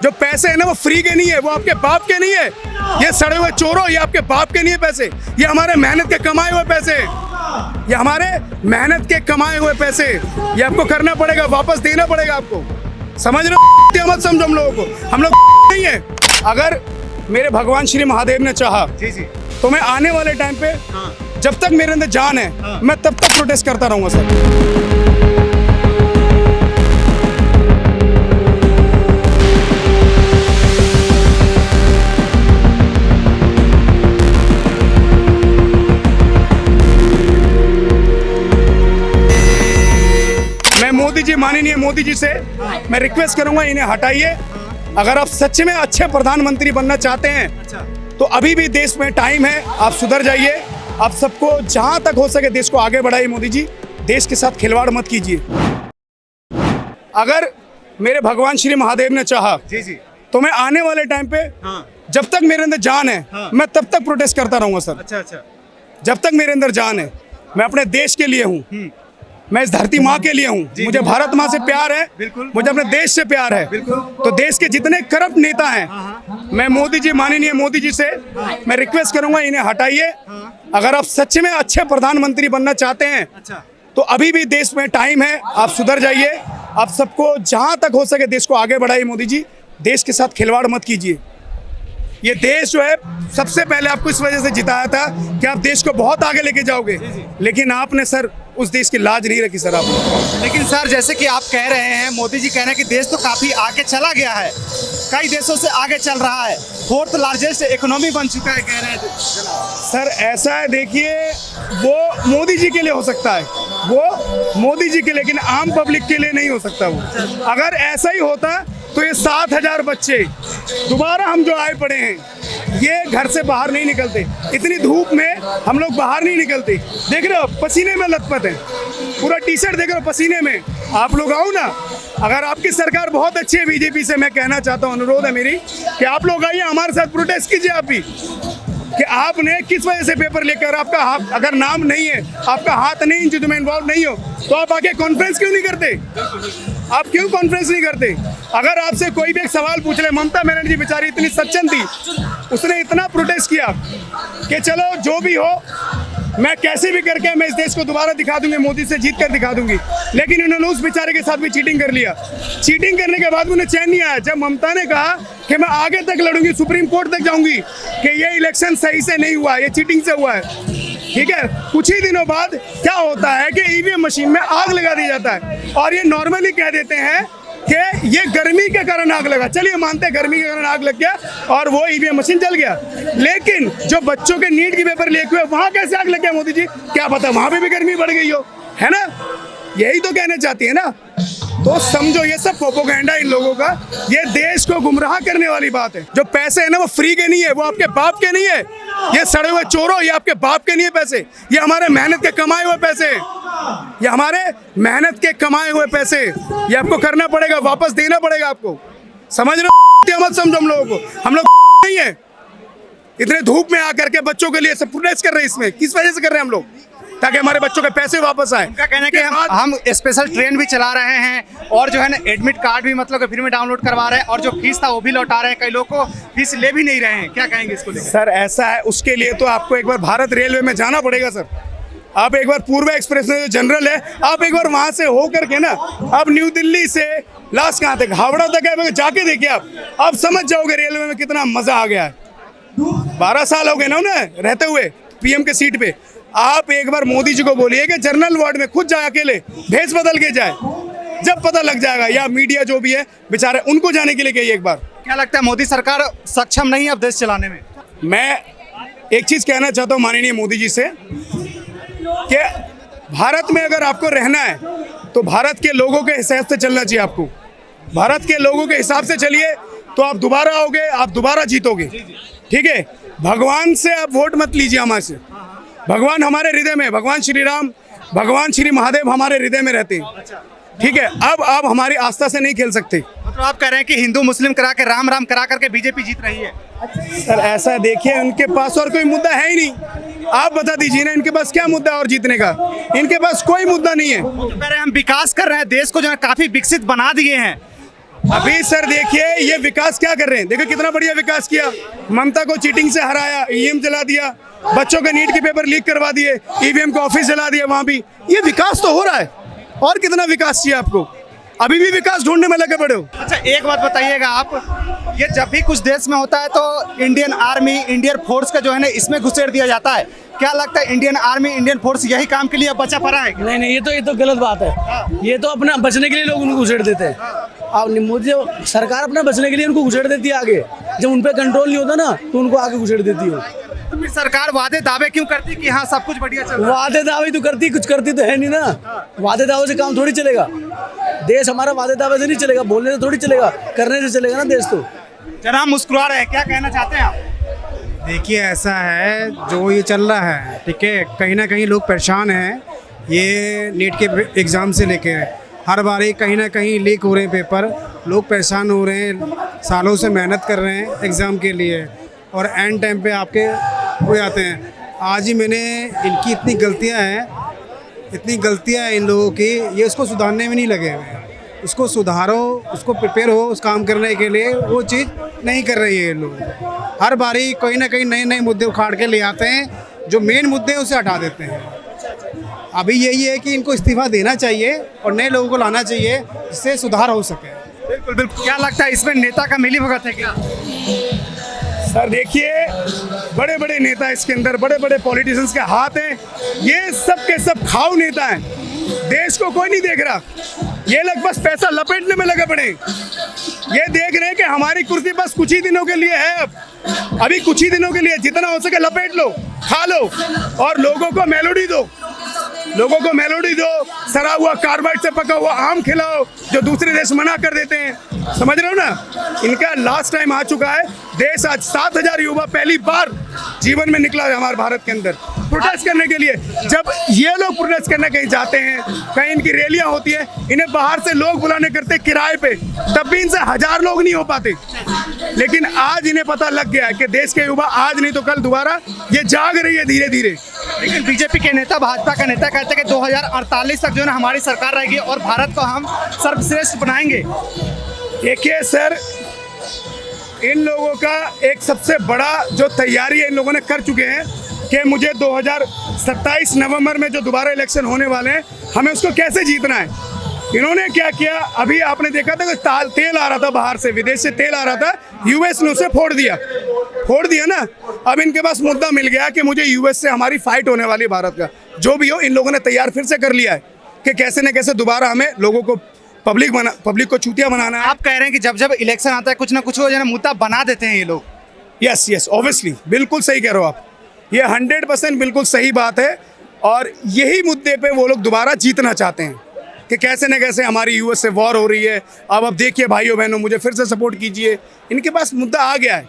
जो पैसे है ना वो फ्री के नहीं है, वो आपके बाप के नहीं है। ये सड़े हुए चोरों, ये आपके बाप के नहीं है पैसे, ये हमारे मेहनत के कमाए हुए पैसे, ये हमारे मेहनत के कमाए हुए पैसे, ये आपको करना पड़ेगा, वापस देना पड़ेगा आपको। समझ रहे हो? मत समझो हम लोगों को, हम लोग नहीं है। अगर मेरे भगवान श्री महादेव ने चाहा तो मैं आने वाले टाइम पे जब तक मेरे अंदर जान है मैं तब तक प्रोटेस्ट करता रहूंगा सर। मोदी जी, माननीय मोदी जी से मैं रिक्वेस्ट करूंगा, इन्हें हटाइए। अगर आप सच में अच्छे प्रधानमंत्री बनना चाहते हैं तो अभी भी देश में टाइम है, आप सुधर जाइए। आप सबको जहां तक हो सके देश को आगे बढ़ाइए। मोदी जी, देश के साथ खिलवाड़ मत कीजिए। अगर मेरे भगवान श्री महादेव ने चाहा तो मैं आने वाले टाइम पे जब तक मेरे अंदर जान है मैं तब तक प्रोटेस्ट करता रहूंगा सर। जब तक मेरे अंदर जान है, मैं अपने देश के लिए हूँ, मैं इस धरती माँ के लिए हूँ। मुझे भारत माँ से प्यार है, मुझे अपने देश से प्यार है। तो देश के जितने करप्ट नेता हैं, मैं मोदी जी, माननीय मोदी जी से मैं रिक्वेस्ट करूंगा, इन्हें हटाइए। अगर आप सच में अच्छे प्रधानमंत्री बनना चाहते हैं तो अभी भी देश में टाइम है, आप सुधर जाइए। आप सबको जहां तक हो सके देश को आगे बढ़ाइए। मोदी जी, देश के साथ खिलवाड़ मत कीजिए। ये देश जो है सबसे पहले आपको इस वजह से जिताया था कि आप देश को बहुत आगे लेके जाओगे, लेकिन आपने सर उस देश की लाज नहीं रखी सर आपने। लेकिन सर, जैसे कि आप कह रहे हैं, मोदी जी कह रहे हैं कि देश तो काफी आगे चला गया है, कई देशों से आगे चल रहा है, 4th लार्जेस्ट इकोनॉमी बन चुका है, कह रहे हैं सर। ऐसा है, देखिए, वो मोदी जी के लिए हो सकता है, वो मोदी जी के, लेकिन आम पब्लिक के लिए नहीं हो सकता वो। अगर ऐसा ही होता तो ये 7,000 बच्चे दोबारा हम जो आए पड़े हैं, ये घर से बाहर नहीं निकलते। इतनी धूप में हम लोग बाहर नहीं निकलते। देख रहे हो, पसीने में लथपथ है, पूरा टी-शर्ट देख रहे हो पसीने में। आप लोग आओ ना, अगर आपकी सरकार बहुत अच्छी है बीजेपी से, मैं कहना चाहता हूँ, अनुरोध है मेरी कि आप लोग आइए, हमारे साथ प्रोटेस्ट कीजिए। आप भी कि आपने किस वजह से पेपर लेकर, आपका हाथ अगर नाम नहीं है, आपका हाथ नहीं इन चीजों में इन्वॉल्व नहीं हो, तो आप आके कॉन्फ्रेंस क्यों नहीं करते? आप क्यों कॉन्फ्रेंस नहीं करते? अगर आपसे कोई भी एक सवाल पूछ ले, ममता बनर्जी बेचारी इतनी सज्जन थी, उसने इतना प्रोटेस्ट किया कि चलो जो भी हो, मैं कैसे भी करके मैं इस देश को दोबारा दिखा दूंगी, मोदी से जीत कर दिखा दूंगी। लेकिन इन्होंने उस बेचारे के साथ भी चीटिंग कर लिया। चीटिंग करने के बाद उन्हें चैन नहीं आया। जब ममता ने कहा कि मैं आगे तक लड़ूंगी, सुप्रीम कोर्ट तक जाऊंगी कि ये इलेक्शन सही से नहीं हुआ, ये चीटिंग से हुआ है, ठीक है, कुछ ही दिनों बाद क्या होता है कि ईवीएम मशीन में आग लगा दिया जाता है। और ये नॉर्मली कह देते हैं कि ये गर्मी के कारण आग लगा। चलिए मानते हैं गर्मी के कारण आग लग गया और वो ईवीएम मशीन जल गया, लेकिन जो बच्चों के नीट की पेपर लीक हुए वहां कैसे आग लग गया? मोदी जी, क्या पता वहां पे भी गर्मी बढ़ गई हो, है ना? यही तो कहना चाहती है ना। तो समझो, ये सब प्रोपेगेंडा इन लोगों का, ये देश को गुमराह करने वाली बात है। जो पैसे है ना वो फ्री के नहीं है, वो आपके बाप के नहीं है। ये सड़े हुए चोरों, ये आपके बाप के नहीं है पैसे, ये हमारे मेहनत के कमाए हुए पैसे, ये हमारे मेहनत के कमाए हुए पैसे, ये आपको करना पड़ेगा, वापस देना पड़ेगा आपको। समझ रहे हो? मत समझो हम लोगों को, हम लोग नहीं है। इतने धूप में आकर के बच्चों के लिए सब प्रोटेस्ट कर रहे हैं। इसमें किस वजह से कर रहे हैं हम लोग? ताकि हमारे बच्चों के पैसे वापस आए। उनका कहना है कि हम स्पेशल ट्रेन भी चला रहे हैं और जो है ना एडमिट कार्ड भी मतलब फ्री में डाउनलोड करवा रहे हैं और जो फीस था वो भी लौटा रहे हैं। कई लोगों को फीस ले भी नहीं रहे हैं। क्या कहेंगे इसको लेकर? सर ऐसा है, उसके लिए तो आपको एक बार भारत रेलवे में जाना पड़ेगा सर। आप एक बार पूर्व एक्सप्रेस में जो जनरल है, आप एक बार वहां से हो करके ना, आप न्यू दिल्ली से लास्ट कहाँ तक, हावड़ा तक है, जाके देखिए आप समझ जाओगे रेलवे में कितना मजा आ गया है। 12 साल हो गए ना उन्हें रहते हुए पीएम के सीट पे। आप एक बार मोदी जी को बोलिए कि जनरल वार्ड में खुद जाए, अकेले भेस बदल के जाए, जब पता लग जाएगा। या मीडिया जो भी है बेचारे, उनको जाने के लिए कहिए एक बार। क्या लगता है मोदी सरकार सक्षम नहीं है अब देश चलाने में? मैं एक चीज कहना चाहता हूँ माननीय मोदी जी से कि भारत में अगर आपको रहना है तो भारत के लोगों के हिसाब से चलना चाहिए। आपको भारत के लोगों के हिसाब से चलिए तो आप दोबारा आओगे, आप दोबारा जीतोगे, ठीक है? भगवान से आप वोट मत लीजिए हमारे से। भगवान हमारे हृदय में, भगवान श्री राम, भगवान श्री महादेव हमारे हृदय में रहते हैं, ठीक है? अब आप हमारी आस्था से नहीं खेल सकते। मतलब आप कह रहे हैं कि हिंदू मुस्लिम करा के, राम राम करा करके बीजेपी जीत रही है? सर ऐसा देखिए, उनके पास और कोई मुद्दा है ही नहीं। आप बता दीजिए ना, इनके पास क्या मुद्दा और जीतने का? इनके पास कोई मुद्दा नहीं है। तो कह रहे हैं हम विकास कर रहे हैं, देश को जो है काफी विकसित बना दिए हैं, अभी सर देखिए ये विकास क्या कर रहे हैं, देखिए कितना बढ़िया विकास किया। ममता को चीटिंग से हराया, ईवीएम जला दिया, बच्चों के नीट के पेपर लीक करवा दिए, ईवीएम का ऑफिस जला दिया, वहां भी ये विकास तो हो रहा है। और कितना विकास चाहिए आपको? अभी भी विकास ढूंढने में लगे पड़े हो। अच्छा एक बात बताइएगा आप, ये जब भी कुछ देश में होता है तो इंडियन आर्मी, इंडियन फोर्स का जो है ना इसमें घुसेड़ दिया जाता है। क्या लगता है इंडियन आर्मी, इंडियन फोर्स यही काम के लिए अब बचा पड़ा है? नहीं, ये तो गलत बात है। ये तो अपना बचने के लिए लोग उनको घुसेड़ देते हैं। अब मोदी सरकार अपना बचने के लिए उनको घुसेड़ देती है आगे। जब उन पे कंट्रोल नहीं होता ना तो उनको आगे घुसेड़ देती है। तो फिर सरकार वादे दावे क्यों करती कि हाँ सब कुछ बढ़िया चल रहा है? वादे दावे तो करती, कुछ करती तो है नहीं ना। वादे दावे से काम थोड़ी चलेगा। देश हमारा वादे दावे से नहीं चलेगा, बोलने से थोड़ी चलेगा, करने से चलेगा ना देश। तो जनाब मुस्कुरा रहे हैं, क्या कहना चाहते हैं आप? देखिए ऐसा है, जो ये चल रहा है ठीक है, कहीं ना कहीं लोग परेशान हैं। ये नीट के एग्ज़ाम से लेके हर बारी कहीं ना कहीं लीक हो रहे हैं पेपर, लोग परेशान हो रहे हैं, सालों से मेहनत कर रहे हैं एग्ज़ाम के लिए और एंड टाइम पे आपके हो जाते हैं। आज ही मैंने इनकी इतनी गलतियां हैं इन लोगों की, ये उसको सुधारने में नहीं लगे हुए हैं। उसको सुधारो, उसको प्रिपेयर हो उस काम करने के लिए, वो चीज़ नहीं कर रही है ये लोग। हर बारी कोई ना कोई नए नए मुद्दे उखाड़ के ले आते हैं, जो मेन मुद्दे हैं उसे हटा देते हैं। अभी यही है कि इनको इस्तीफा देना चाहिए और नए लोगों को लाना चाहिए जिससे सुधार हो सके। बिल्कुल बिल्कुल। क्या लगता है इसमें नेता का मिलीभगत है क्या? सर देखिए बड़े बड़े नेता इसके अंदर, बड़े बड़े पॉलिटिशियंस के हाथ हैं। ये सब के सब खाऊ नेता हैं, देश को कोई नहीं देख रहा। ये लोग बस पैसा लपेटने में लगे पड़े। ये देख रहे हैं कि हमारी कुर्सी बस कुछ ही दिनों के लिए है। अब अभी कुछ ही दिनों के लिए, जितना हो सके लपेट लो, खा लो और लोगों को मेलोडी दो, लोगों को मेलोडी दो। सड़ा हुआ कार्बाइड से पका हुआ आम खिलाओ जो दूसरे देश मना कर देते हैं। समझ रहे हो ना, इनका लास्ट टाइम आ चुका है। देश आज 7,000 युवा पहली बार जीवन में निकला है हमारे भारत के अंदर प्रोटेस्ट करने के लिए। जब ये लोग प्रोटेस्ट करने कहीं जाते हैं, कहीं इनकी रैलियां होती है, इन्हें बाहर से लोग बुलाने करते किराए पे, तब भी इनसे 1000 लोग नहीं हो पाते। लेकिन आज इन्हें पता लग गया है कि देश के युवा आज नहीं तो कल दोबारा ये जाग रही है धीरे धीरे। लेकिन बीजेपी के नेता, भाजपा का नेता कहते हैं कि 2048 तक जो है ना हमारी सरकार रहेगी और भारत को हम सर्वश्रेष्ठ बनाएंगे। देखिए सर, इन लोगों का एक सबसे बड़ा जो तैयारी है इन लोगों ने कर चुके हैं कि मुझे 2027 नवंबर में जो दोबारा इलेक्शन होने वाले हैं, हमें उसको कैसे जीतना है। इन्होंने क्या किया, अभी आपने देखा था कि तेल आ रहा था बाहर से, विदेश से तेल आ रहा था, यूएस ने उसे फोड़ दिया ना। अब इनके पास मुद्दा मिल गया कि मुझे यूएस से हमारी फाइट होने वाली भारत का, जो भी हो इन लोगों ने तैयार फिर से कर लिया है कि कैसे न कैसे दोबारा हमें लोगों को पब्लिक को चूतिया बनाना है। आप कह रहे हैं कि जब जब इलेक्शन आता है कुछ ना कुछ वो जो है ना मुद्दा बना देते हैं ये लोग। यस ऑब्वियसली, बिल्कुल सही कह रहे हो आप, ये 100% बिल्कुल सही बात है। और यही मुद्दे पे वो लोग दोबारा जीतना चाहते हैं कि कैसे न कैसे हमारी यूएस से वॉर हो रही है, अब देखिए भाइयों बहनों मुझे फिर से सपोर्ट कीजिए। इनके पास मुद्दा आ गया है